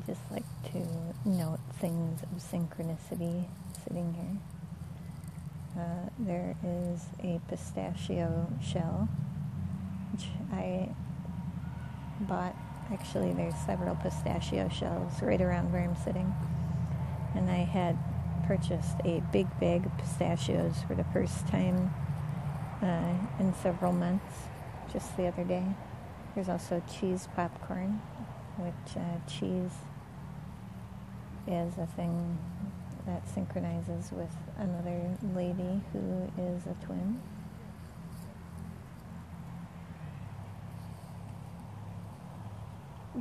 just like to note things of synchronicity sitting here. There is a pistachio shell, which I bought. Actually, there's several pistachio shells right around where I'm sitting. And I had purchased a big bag of pistachios for the first time in several months, just the other day. There's also cheese popcorn, which cheese is a thing that synchronizes with another lady who is a twin.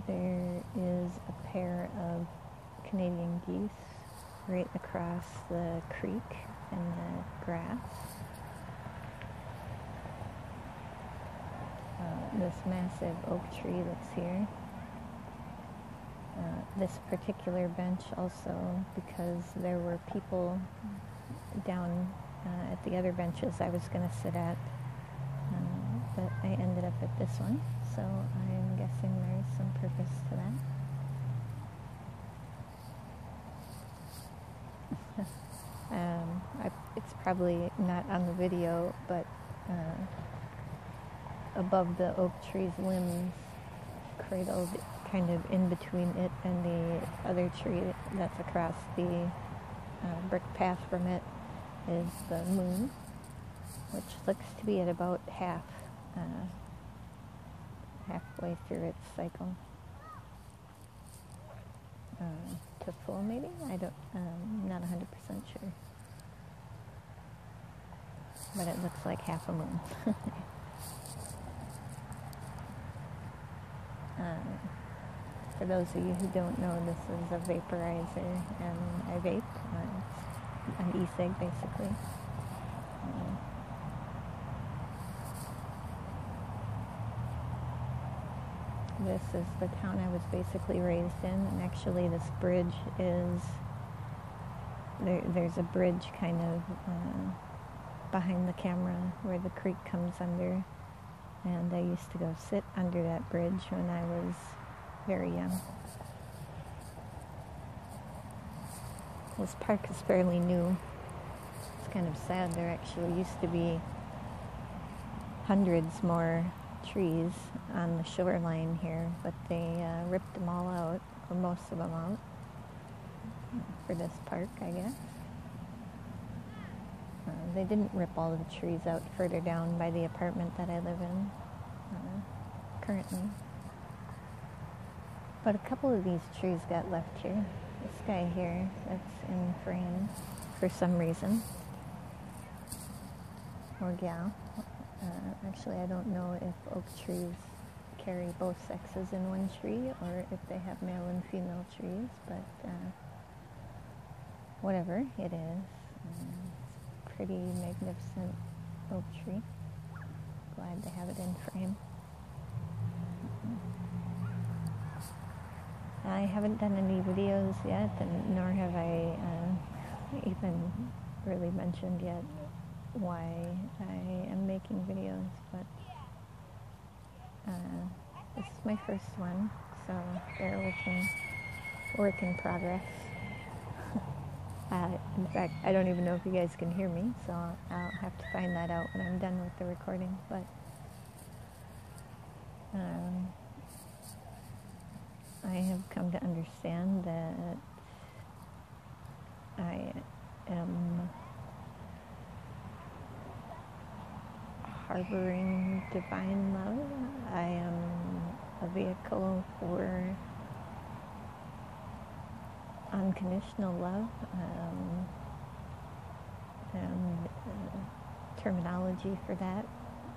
There is a pair of Canadian geese right across the creek in the grass. This massive oak tree that's here. This particular bench also, because there were people down at the other benches I was going to sit at, but I ended up at this one, so I'm guessing there's some purpose to that. It's probably not on the video, but above the oak tree's limbs, cradled kind of in between it and the other tree that's across the brick path from it, is the moon, which looks to be at about halfway through its cycle. To full, maybe? I'm not 100% sure. But it looks like half a moon. For those of you who don't know, this is a vaporizer, and I vape. It's an e-cig, basically. This is the town I was basically raised in, and actually this bridge is, there's a bridge kind of behind the camera where the creek comes under, and I used to go sit under that bridge when I was very young. This park is fairly new. It's kind of sad. There actually used to be hundreds more trees on the shoreline here, but they ripped them all out, or most of them out, for this park, I guess. They didn't rip all of the trees out further down by the apartment that I live in currently. But a couple of these trees got left here. This guy here, that's in frame for some reason. Or gal. Actually, I don't know if oak trees carry both sexes in one tree or if they have male and female trees, but whatever it is. Pretty magnificent oak tree. Glad to have it in frame. I haven't done any videos yet, and nor have I even really mentioned yet why I am making videos, but this is my first one, so bear with me. Work in progress. In fact, I don't even know if you guys can hear me, so I'll have to find that out when I'm done with the recording, but I have come to understand that I am harboring divine love. I am a vehicle for unconditional love, and terminology for that,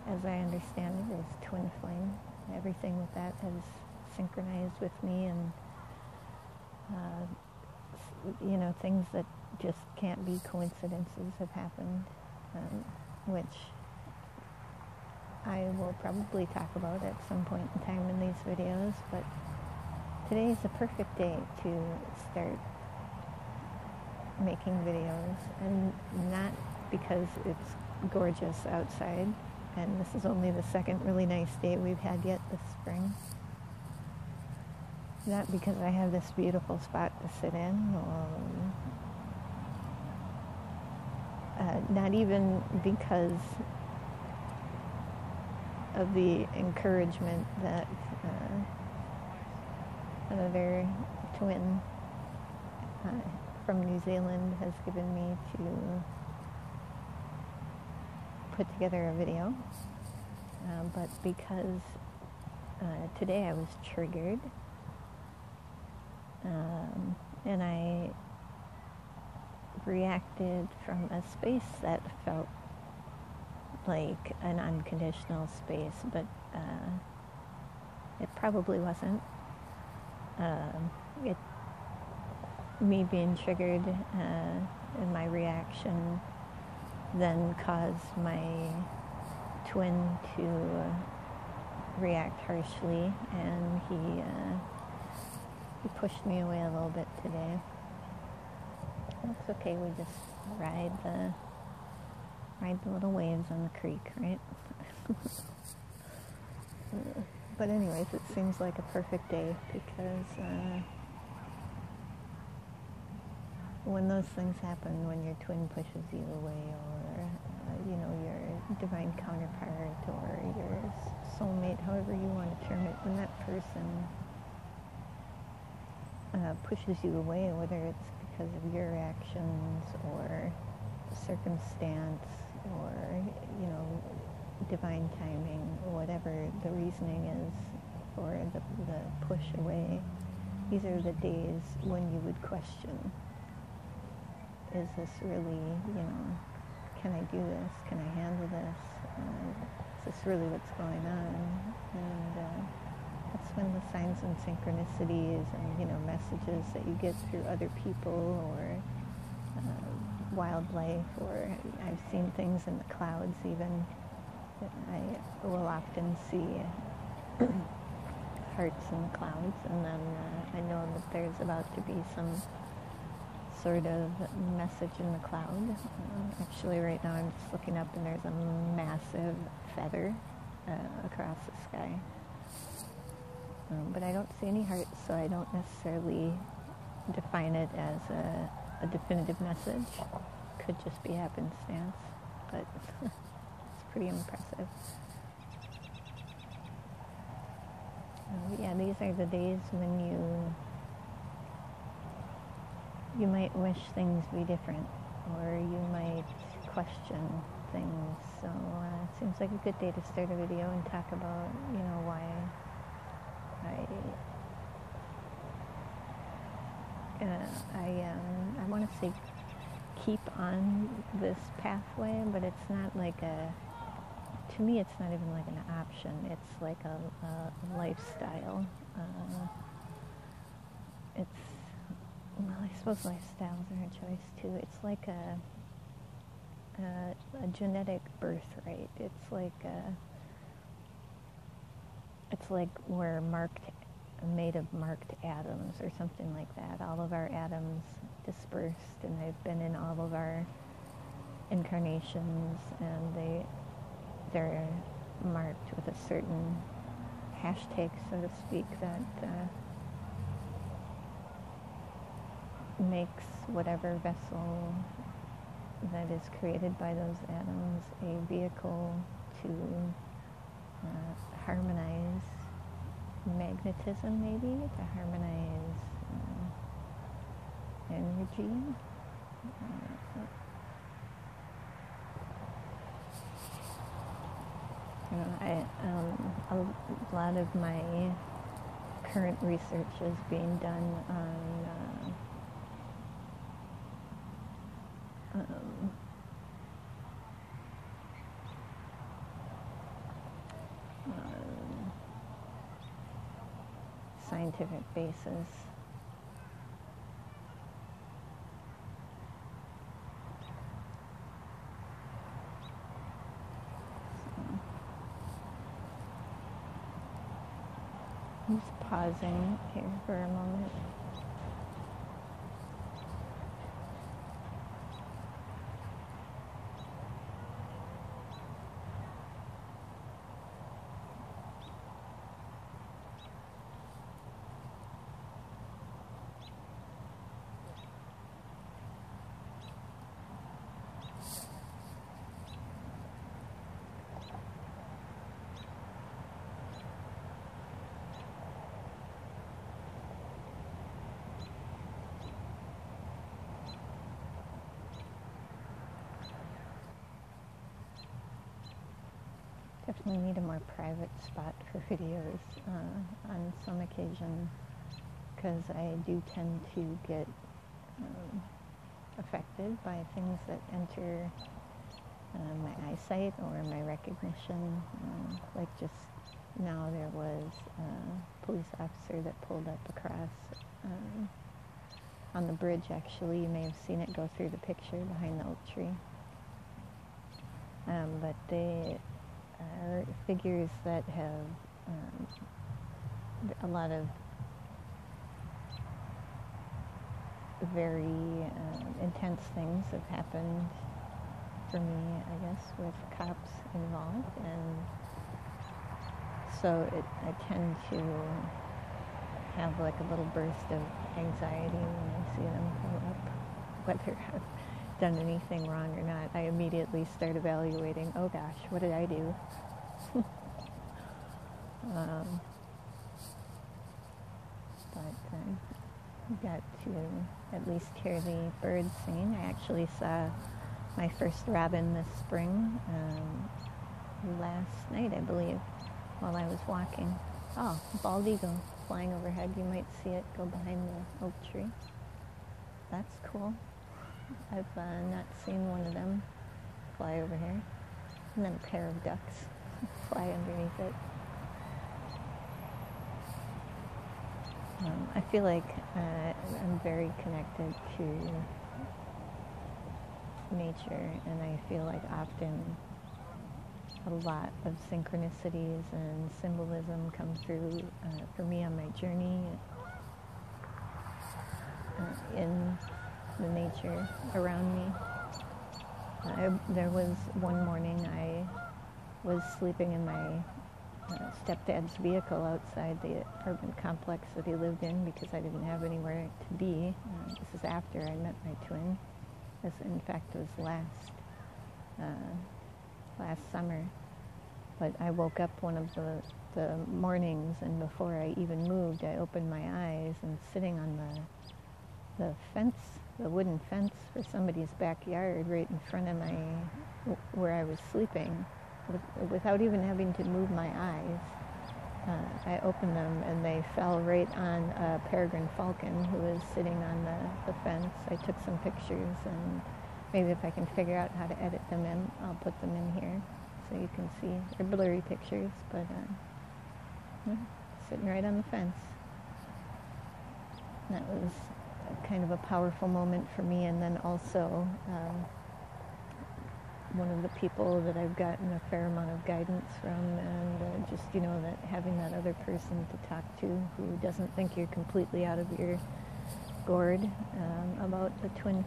as I understand it, is twin flame. Everything with that has synchronized with me, and things that just can't be coincidences have happened, which I will probably talk about at some point in time in these videos, but today is a perfect day to start making videos, and not because it's gorgeous outside, and this is only the second really nice day we've had yet this spring, Not because I have this beautiful spot to sit in, or not even because of the encouragement that another twin from New Zealand has given me to put together a video, but because today I was triggered, and I reacted from a space that felt like an unconditional space, but it probably wasn't. Me being triggered and my reaction then caused my twin to react harshly, and he pushed me away a little bit today. That's okay, we just ride the little waves on the creek, right? But anyways, it seems like a perfect day because when those things happen, when your twin pushes you away, or your divine counterpart, or your soulmate, however you want to term it, when that person pushes you away, whether it's because of your actions or circumstance or divine timing, or whatever the reasoning is for the push away, these are the days when you would question, is this really, can I do this? Can I handle this? Is this really what's going on? And that's when the signs and synchronicities and, messages that you get through other people or wildlife, or I've seen things in the clouds even. I will often see hearts in the clouds, and then I know that there's about to be some sort of message in the cloud. Actually, right now I'm just looking up, and there's a massive feather across the sky. But I don't see any hearts, so I don't necessarily define it as a definitive message. Could just be happenstance, but it's pretty impressive. Yeah, these are the days when you might wish things be different, or you might question things. So it seems like a good day to start a video and talk about, why I want to say keep on this pathway, but it's not like to me it's not even like an option. It's like a lifestyle. Well, I suppose lifestyles are a choice too. It's like a genetic birthright. It's like we're made of marked atoms or something like that. All of our atoms dispersed, and they've been in all of our incarnations, and they're marked with a certain hashtag, so to speak, that makes whatever vessel that is created by those atoms a vehicle to harmonize magnetism, maybe, to harmonize energy. A lot of my current research is being done on scientific basis. I'm just pausing here for a moment. definitely need a more private spot for videos on some occasion, because I do tend to get affected by things that enter my eyesight or my recognition. Like just now there was a police officer that pulled up across on the bridge, actually. You may have seen it go through the picture behind the oak tree. But they are figures that have a lot of very intense things have happened for me, I guess, with cops involved, and so I tend to have like a little burst of anxiety when I see them pull up, whether I've done anything wrong or not. I immediately start evaluating, oh gosh, what did I do? But I got to at least hear the birds sing. I actually saw my first robin this spring last night, I believe, while I was walking. Oh, bald eagle flying overhead. You might see it go behind the oak tree. That's cool. I've not seen one of them fly over here. And then a pair of ducks fly underneath it. I feel like I'm very connected to nature, and I feel like often a lot of synchronicities and symbolism come through for me on my journey in the nature around me. There was one morning I was sleeping in my stepdad's vehicle outside the apartment complex that he lived in because I didn't have anywhere to be. This is after I met my twin. This, in fact, was last summer. But I woke up one of the mornings, and before I even moved, I opened my eyes, and sitting on the fence, the wooden fence for somebody's backyard right in front of where I was sleeping, without even having to move my eyes, I opened them and they fell right on a peregrine falcon who was sitting on the fence. I took some pictures, and maybe if I can figure out how to edit them in, I'll put them in here so you can see. They're blurry pictures, but sitting right on the fence. That was kind of a powerful moment for me. And then also one of the people that I've gotten a fair amount of guidance from, and just, you know, that having that other person to talk to who doesn't think you're completely out of your gourd about the twin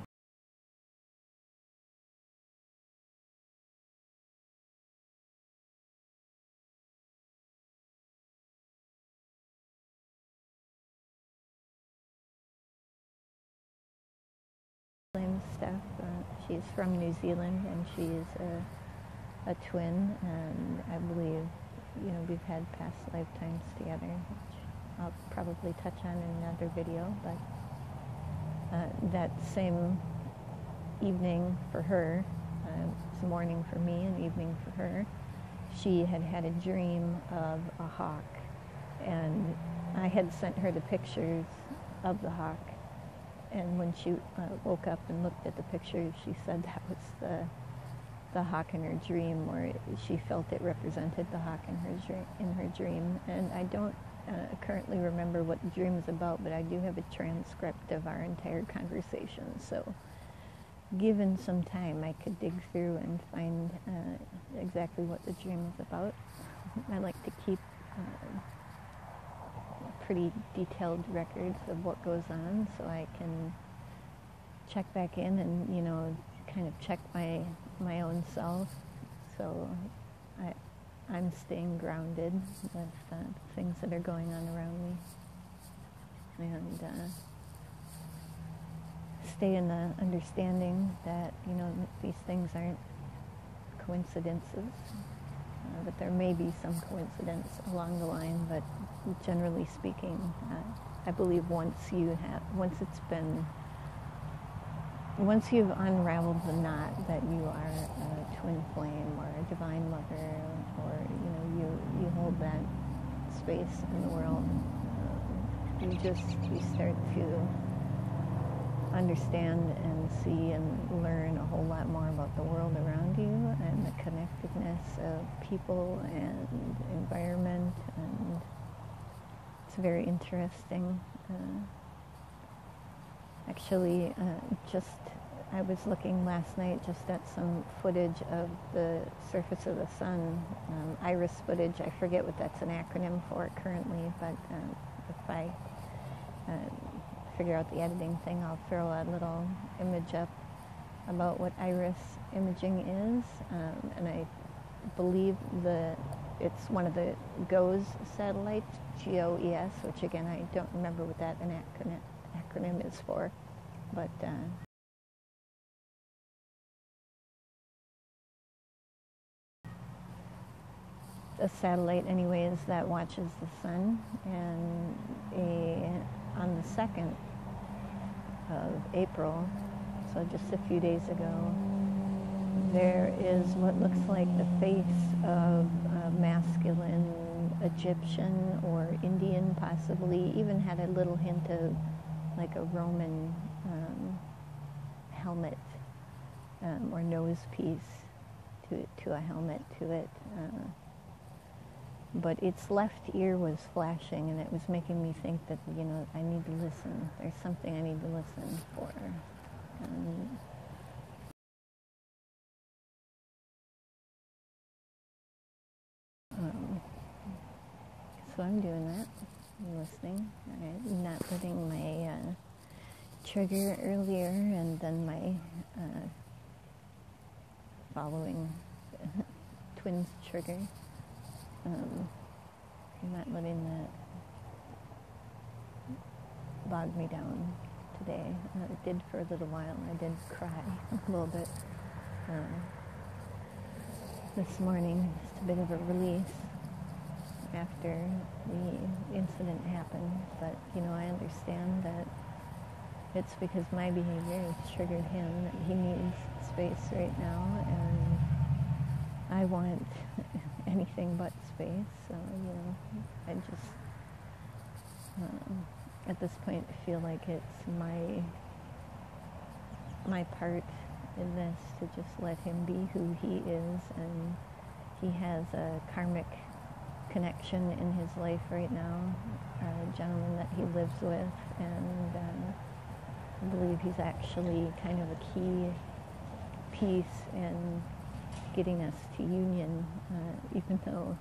flame stuff. She's from New Zealand, and she's a twin, and I believe, you know, we've had past lifetimes together, which I'll probably touch on in another video. But that same evening for her, it was morning for me and evening for her, she had had a dream of a hawk, and I had sent her the pictures of the hawk. And when she woke up and looked at the pictures, she said that was the hawk in her dream, or she felt it represented the hawk in her dream. And I don't currently remember what the dream is about, but I do have a transcript of our entire conversation. So given some time, I could dig through and find exactly what the dream is about. I like to keep pretty detailed records of what goes on, so I can check back in and, you know, kind of check my own self. So I'm staying grounded with things that are going on around me, and stay in the understanding that, you know, these things aren't coincidences. But there may be some coincidence along the line, but generally speaking, I believe once it's been, once you've unraveled the knot that you are a twin flame or a divine mother, or you hold that space in the world, you start to understand and see and learn a whole lot more about the world around you and the connectedness of people and environment, and it's very interesting. Actually, I was looking last night just at some footage of the surface of the sun, IRIS footage. I forget what that's an acronym for currently, but if I figure out the editing thing, I'll throw a little image up about what IRIS imaging is, and I believe it's one of the GOES satellites, GOES, which again I don't remember what that acronym is for, but a satellite anyways that watches the sun, and on the 2nd of April, so just a few days ago, there is what looks like the face of a masculine Egyptian or Indian, possibly, even had a little hint of like a Roman helmet or nose piece to a helmet to it. But its left ear was flashing, and it was making me think that, I need to listen. There's something I need to listen for. So I'm doing that. I'm listening. I'm not letting my trigger earlier and then my following twins trigger. I'm not letting that bog me down today. It did for a little while. I did cry a little bit this morning, just a bit of a release after the incident happened. But, I understand that it's because my behavior has triggered him, that he needs space right now, and I want anything but space. So, I just, at this point, feel like it's my part in this to just let him be who he is, and he has a karmic connection in his life right now, a gentleman that he lives with, and I believe he's actually kind of a key piece in getting us to union, even though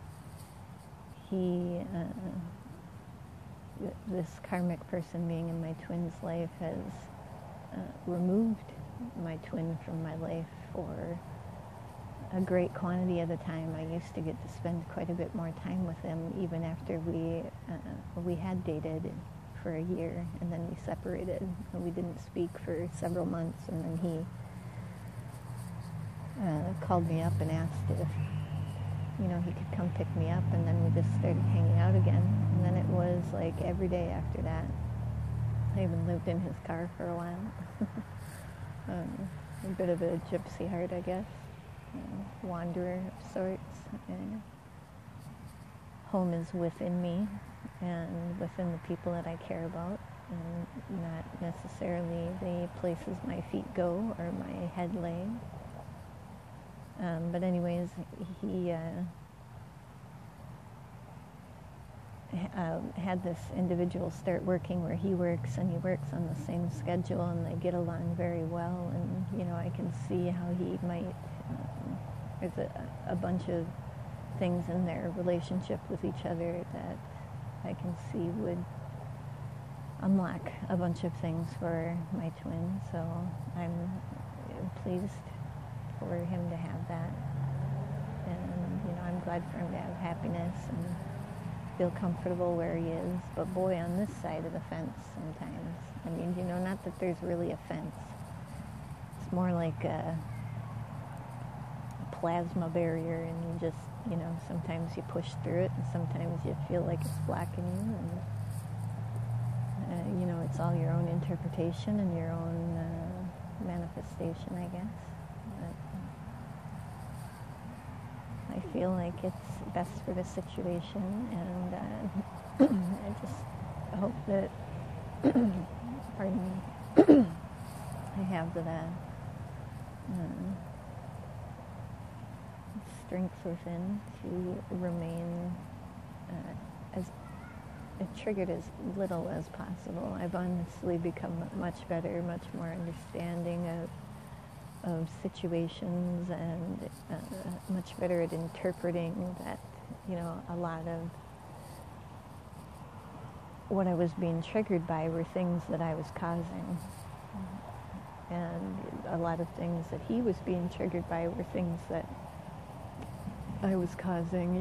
this karmic person being in my twin's life has removed my twin from my life for a great quantity of the time. I used to get to spend quite a bit more time with him, even after we had dated for a year, and then we separated, and we didn't speak for several months, and then he called me up and asked if he could come pick me up, and then we just started hanging out again. And then it was like every day after that. I even lived in his car for a while. A bit of a gypsy heart, I guess. Wanderer of sorts. Home is within me and within the people that I care about, and not necessarily the places my feet go or my head lay. But anyways, he had this individual start working where he works, and he works on the same schedule, and they get along very well. And I can see how he might. There's a bunch of things in their relationship with each other that I can see would unlock a bunch of things for my twin. So I'm pleased for him to have that, and I'm glad for him to have happiness and feel comfortable where he is. But boy, on this side of the fence sometimes, I mean, not that there's really a fence, it's more like a plasma barrier, and you just, sometimes you push through it, and sometimes you feel like it's blocking you, and it's all your own interpretation and your own manifestation, I guess. But I feel like it's best for the situation, and I just hope that, pardon me, I have the strength within to remain as triggered as little as possible. I've honestly become much better, much more understanding of situations, and much better at interpreting that, a lot of what I was being triggered by were things that I was causing. And a lot of things that he was being triggered by were things that I was causing,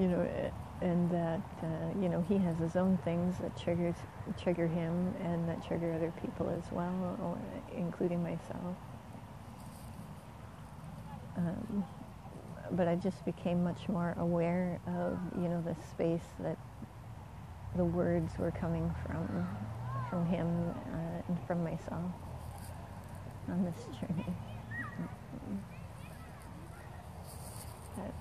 and that, he has his own things that trigger him and that trigger other people as well, including myself. But I just became much more aware of, the space that the words were coming from him and from myself on this journey. But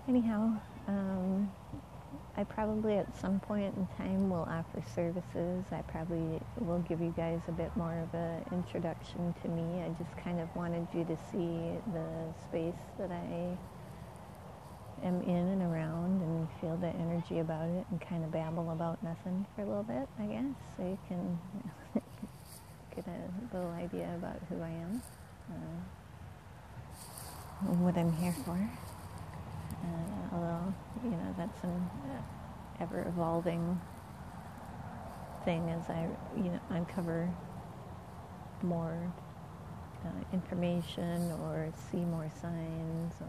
anyhow, I probably at some point in time will offer services. I probably will give you guys a bit more of an introduction to me. I just kind of wanted you to see the space that I am in and around, and feel the energy about it, and kind of babble about nothing for a little bit, I guess, so you can get a little idea about who I am, what I'm here for. Although, that's an ever-evolving thing as I, uncover more information or see more signs, or,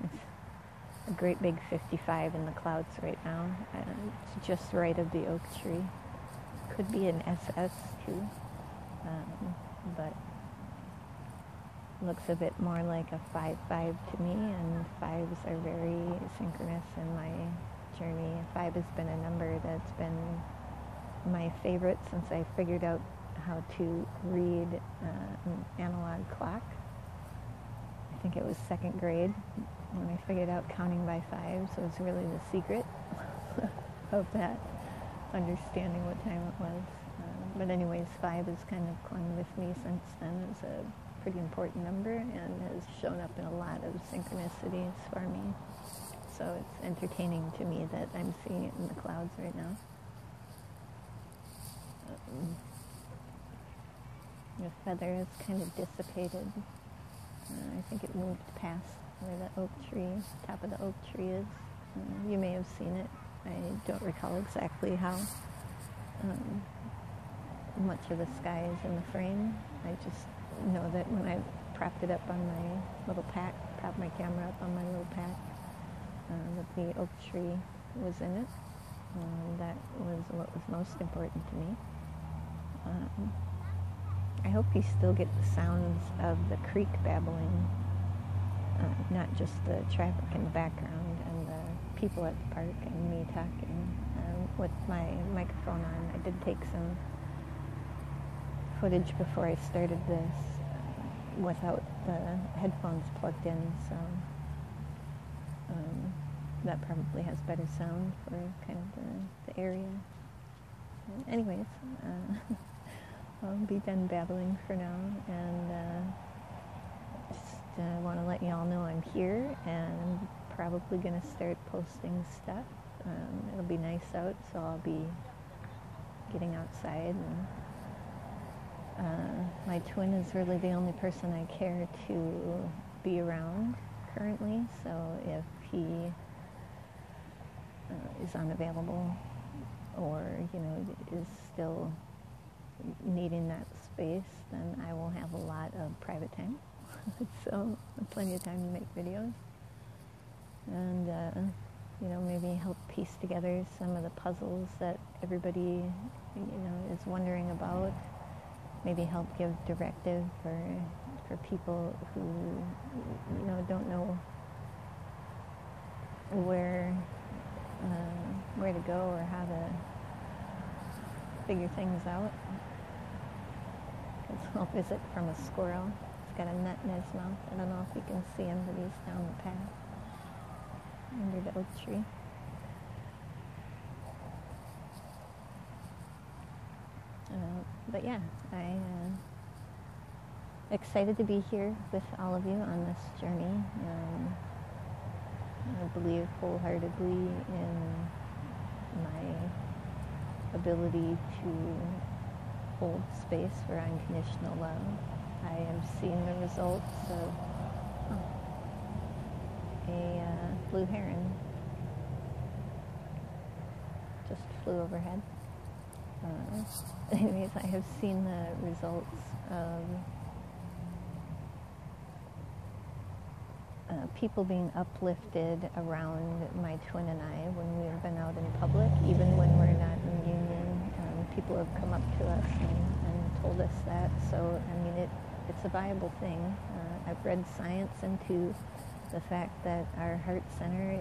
it's a great big 55 in the clouds right now. It's just right of the oak tree. Could be an SS too, but looks a bit more like a 5-5 to me, and 5s are very synchronous in my journey. 5 has been a number that's been my favorite since I figured out how to read an analog clock. I think it was 2nd grade when I figured out counting by 5, so it's really the secret of that, understanding what time it was. But anyways, 5 has kind of clung with me since then as a pretty important number, and has shown up in a lot of synchronicities for me. So it's entertaining to me that I'm seeing it in the clouds right now. The feather is kind of dissipated. I think it moved past where the oak tree, top of the oak tree is. You may have seen it. I don't recall exactly how much of the sky is in the frame. I just know that when I propped it up on my little pack, propped my camera up on my little pack, that the oak tree was in it. That was what was most important to me. I hope you still get the sounds of the creek babbling, not just the traffic in the background and the people at the park and me talking with my microphone on. I did take some footage before I started this without the headphones plugged in, so that probably has better sound for kind of the area. Anyways, I'll be done babbling for now, and just want to let you all know I'm here, and I'm probably going to start posting stuff. It'll be nice out, so I'll be getting outside, and my twin is really the only person I care to be around currently, so if he is unavailable or, is still needing that space, then I will have a lot of private time. So plenty of time to make videos, and maybe help piece together some of the puzzles that everybody is wondering about. Maybe help give directive for people who don't know where where to go or how to figure things out. It's a little visit from a squirrel. He's got a nut in his mouth. I don't know if you can see him, but he's down the path under the oak tree. But yeah, I'm excited to be here with all of you on this journey. I believe wholeheartedly in my ability to hold space for unconditional love. I have seen the results of a blue heron just flew overhead. Anyways, I have seen the results of people being uplifted around my twin and I when we've been out in public, even when we're not in union. People have come up to us and told us that. So, I mean, it's a viable thing. I've read science into the fact that our heart center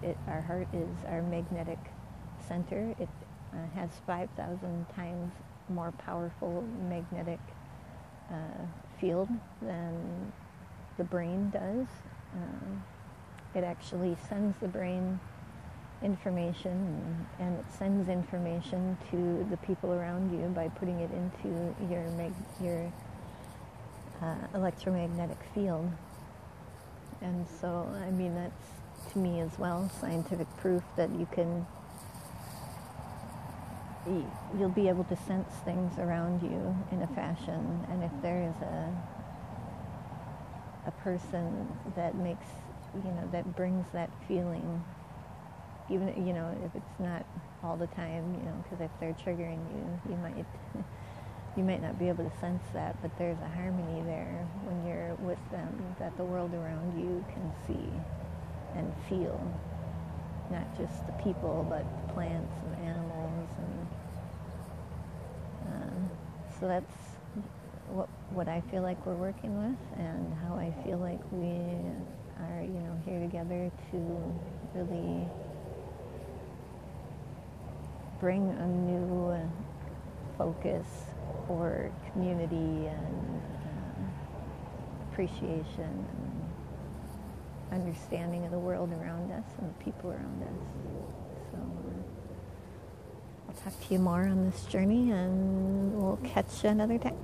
is, our heart is our magnetic center. It has 5,000 times more powerful magnetic field than the brain does. It actually sends the brain information, and it sends information to the people around you by putting it into your electromagnetic field. And so, I mean, that's, to me as well, scientific proof that you'll be able to sense things around you in a fashion. And if there is a person that makes, that brings that feeling, even, if it's not all the time, because if they're triggering you, you might not be able to sense that, but there's a harmony there when you're with them that the world around you can see and feel. Not just the people, but the plants and animals, and so that's what I feel like we're working with, and how I feel like we are, here together to really bring a new focus for community and appreciation and understanding of the world around us and the people around us. So I'll talk to you more on this journey, and we'll catch you another time.